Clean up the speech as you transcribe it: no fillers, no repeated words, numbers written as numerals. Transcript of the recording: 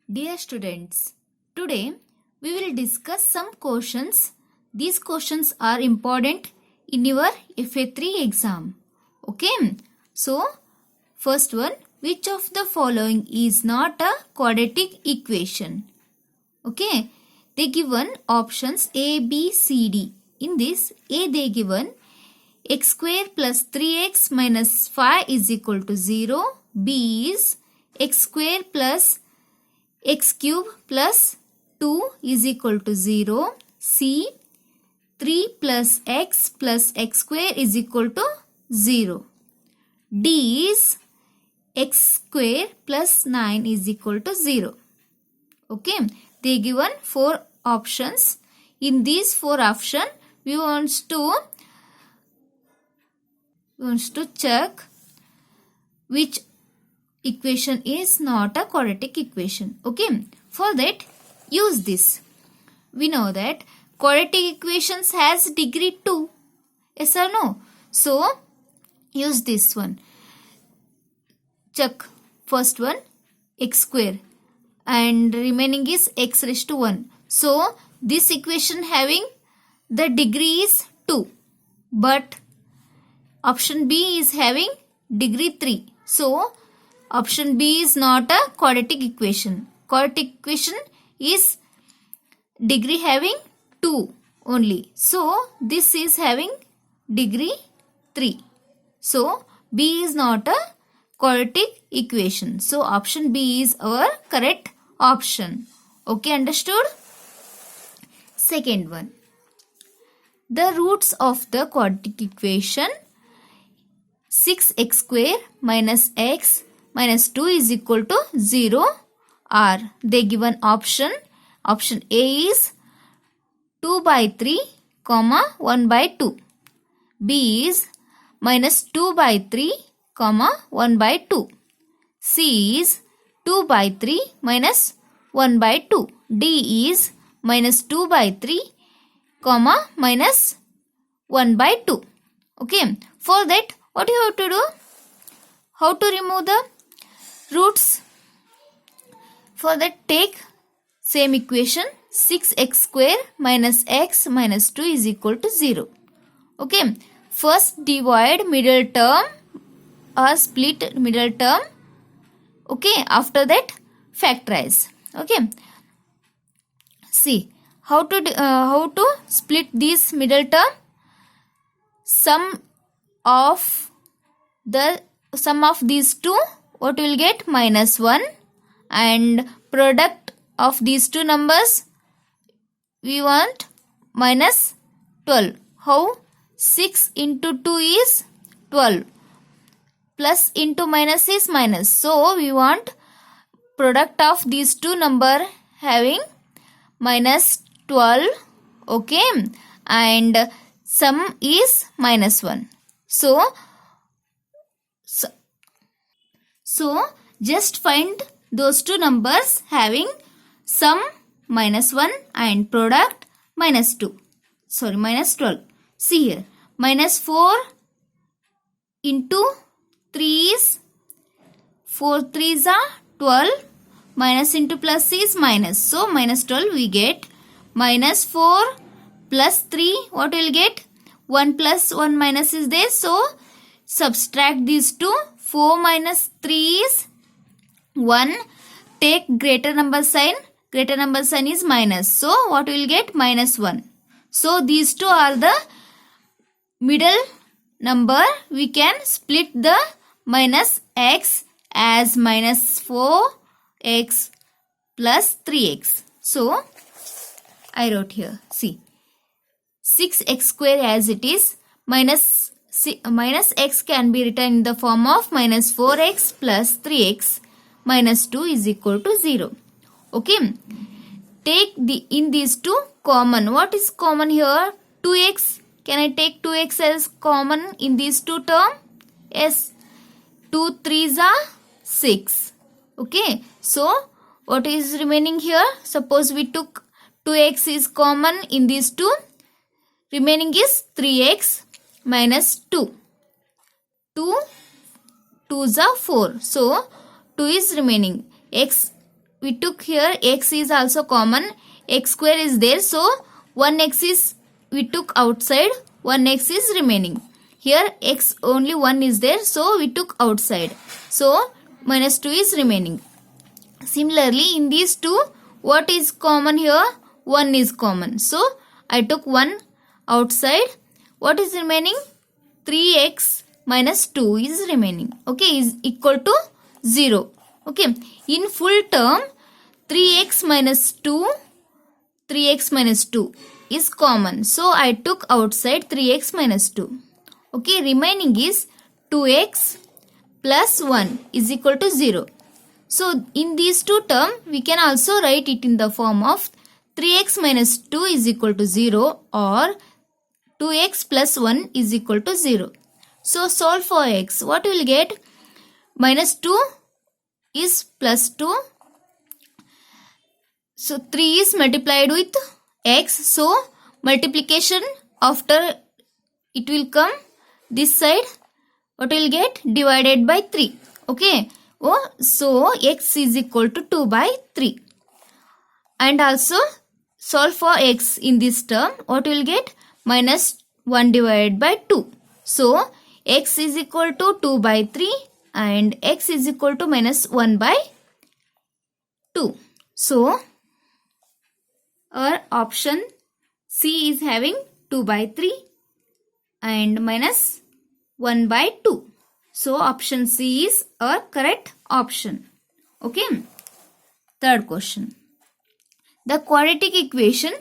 Dear students, today we will discuss some questions. These questions are important in your FA3 exam. Okay, so first one, which of the following is not a quadratic equation? Okay, they given options A, B, C, D. In this, A they given x square plus 3x minus 5 is equal to 0. B is x square plus x cube plus 2 is equal to 0. C 3 plus x square is equal to 0. D is x square plus 9 is equal to 0. Okay, they given 4 options. In these 4 options, we want to check which equation is not a quadratic equation. Okay, for that use this. We know that quadratic equations has degree 2. Yes or no? So use this one. Check first one x square and remaining is x raised to 1. So this equation having the degree is 2, but option B is having degree 3. So option B is not a quadratic equation. Quadratic equation is degree having 2 only. So this is having degree 3. So B is not a quadratic equation. So option B is our correct option. Okay, understood? Second one. The roots of the quadratic equation 6x square minus x minus 2 is equal to 0 are. They given option. Option A is 2 by 3, 1 by 2. B is minus 2 by 3, 1 by 2. C is 2 by 3 minus 1 by 2. D is minus 2 by 3, minus 1 by 2. Okay, for that what you have to do? How to remove the roots? For that take same equation 6x square minus x minus 2 is equal to 0. Okay, first divide middle term or split middle term. Okay, after that factorize. Okay, see how to split this middle term. Sum of these two, what will get? Minus 1, and product of these two numbers we want minus 12. How? 6 into 2 is 12. Plus into minus is minus. So we want product of these two number having minus 12. Okay, and sum is minus 1. So just find those two numbers having sum minus 1 and product minus 2. Sorry, minus 12. See here, minus 4 into 3 is 4 3s are 12. Minus into plus is minus. So minus 12 we get. Minus 4 plus 3, what will get? 1 plus 1 minus is there. So subtract these two. 4 minus 3 is 1. Take greater number sign. Greater number sign is minus. So what will get? Minus 1. So these two are the middle number. We can split the minus x as minus 4x plus 3x. So I wrote here. See, 6x square as it is, minus x can be written in the form of minus 4x plus 3x minus 2 is equal to 0. Okay, take in these two common. What is common here? 2x. Can I take 2x as common in these two terms? Yes. 2 3s are 6. Okay, so what is remaining here? Suppose we took 2x is common in these two. Remaining is 3x minus 2. 2 2s are 4. So 2 is remaining. X we took here x is also common, x square is there, so 1x is we took outside, 1x is remaining. Here x only 1 is there, so we took outside, so minus 2 is remaining. Similarly, in these two, what is common here? 1 is common, so I took 1 outside. What is remaining? 3x minus 2 is remaining. Okay, is equal to 0. Okay, in full term, 3x minus 2 is common. So I took outside 3x minus 2. Okay, remaining is 2x plus 1 is equal to 0. So in these two terms, we can also write it in the form of 3x minus 2 is equal to 0 or 2x plus 1 is equal to 0. So solve for x. What we will get? Minus 2 is plus 2. So 3 is multiplied with x. So multiplication after it will come this side. What we will get? Divided by 3. Okay. Oh, so x is equal to 2 by 3. And also solve for x in this term. What we will get? Minus 1 divided by 2. So x is equal to 2 by 3 and x is equal to minus 1 by 2. So our option C is having 2 by 3 and minus 1 by 2. So option C is our correct option. Okay. Third question. The quadratic equation